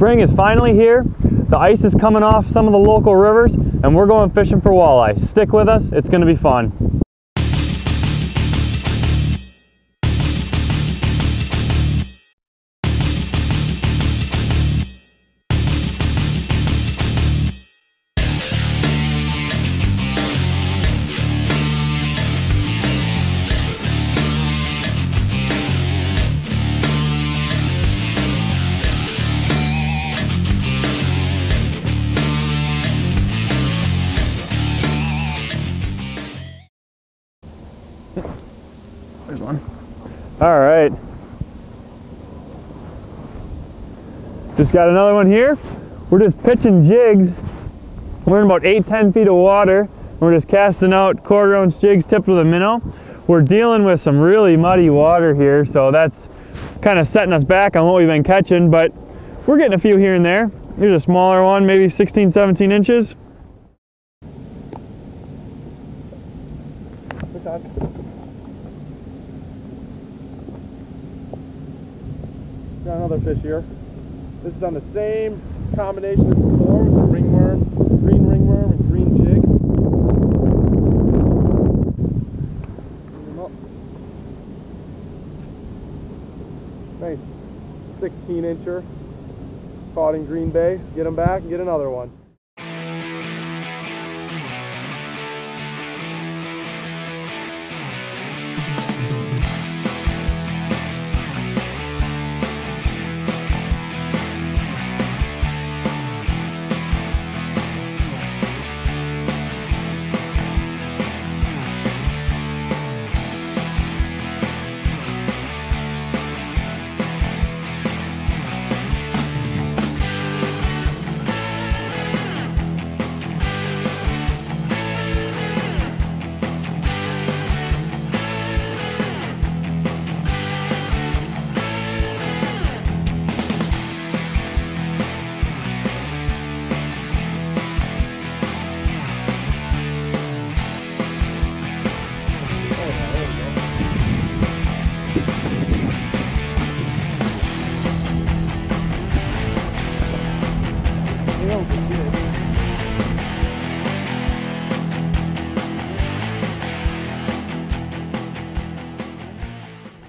Spring is finally here. The ice is coming off some of the local rivers, and we're going fishing for walleye. Stick with us, it's going to be fun. There's one. All right. Just got another one here. We're just pitching jigs. We're in about 8-10 feet of water. We're just casting out 1/4 ounce jigs tipped with a minnow. We're dealing with some really muddy water here, so that's kind of setting us back on what we've been catching, but we're getting a few here and there. Here's a smaller one, maybe 16-17 inches. Got another fish here. This is on the same combination as before with the ringworm, green ringworm and green jig. Nice 16-incher caught in Green Bay. Get them back and get another one.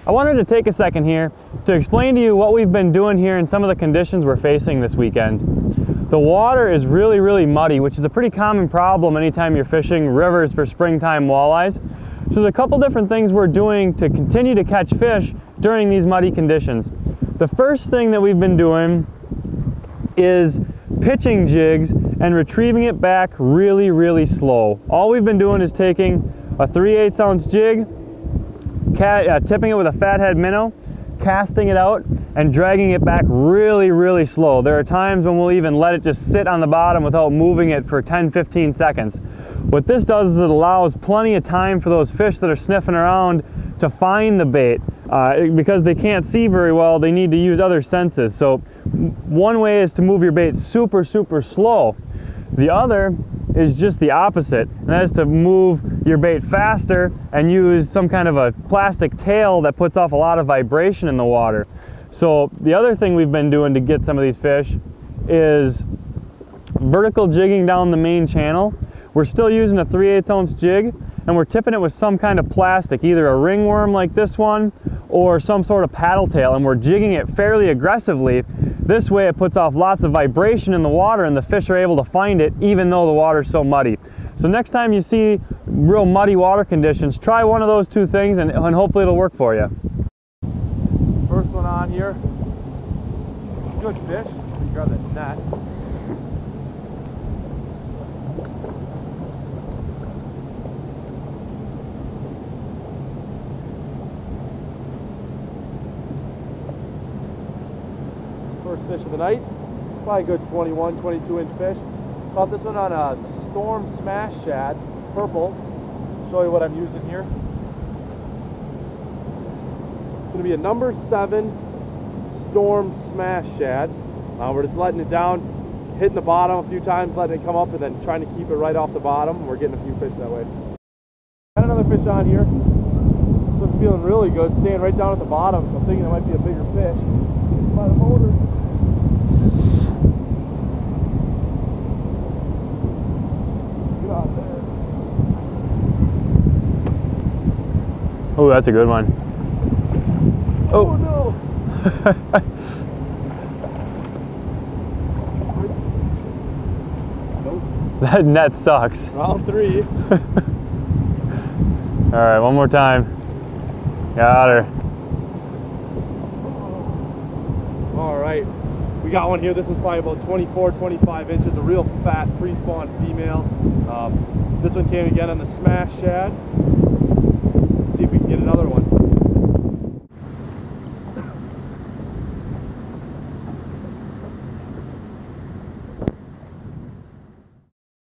I wanted to take a second here to explain to you what we've been doing here and some of the conditions we're facing this weekend. The water is really muddy, which is a pretty common problem anytime you're fishing rivers for springtime walleyes. So there's a couple different things we're doing to continue to catch fish during these muddy conditions. The first thing that we've been doing is pitching jigs and retrieving it back really slow. All we've been doing is taking a 3/8 ounce jig, tipping it with a fathead minnow, casting it out, and dragging it back really slow. There are times when we'll even let it just sit on the bottom without moving it for 10-15 seconds. What this does is it allows plenty of time for those fish that are sniffing around to find the bait. Because they can't see very well, they need to use other senses. So one way is to move your bait super slow. The other is just the opposite, and that is to move your bait faster and use some kind of a plastic tail that puts off a lot of vibration in the water. So the other thing we've been doing to get some of these fish is vertical jigging down the main channel. We're still using a 3/8 ounce jig, and we're tipping it with some kind of plastic, either a ringworm like this one or some sort of paddle tail, and we're jigging it fairly aggressively. This way it puts off lots of vibration in the water and the fish are able to find it even though the water's so muddy. So next time you see real muddy water conditions, try one of those two things and hopefully it'll work for you. First one on here. Good fish. You grab that net. First fish of the night, probably a good 21, 22 inch fish. Caught this one on a Storm Smash Shad, purple. Show you what I'm using here. It's going to be a number 7 Storm Smash Shad. We're just letting it down, hitting the bottom a few times, letting it come up, and then trying to keep it right off the bottom. We're getting a few fish that way. Got another fish on here. This one's feeling really good, staying right down at the bottom, so I'm thinking it might be a bigger fish. By the motor. Ooh, that's a good one. Oh no! That net sucks. Round 3. All right, one more time. Got her. All right, we got one here. This one's probably about 24, 25 inches, a real fat pre-spawn female. This one came again on the smash shad. See if we can get another one.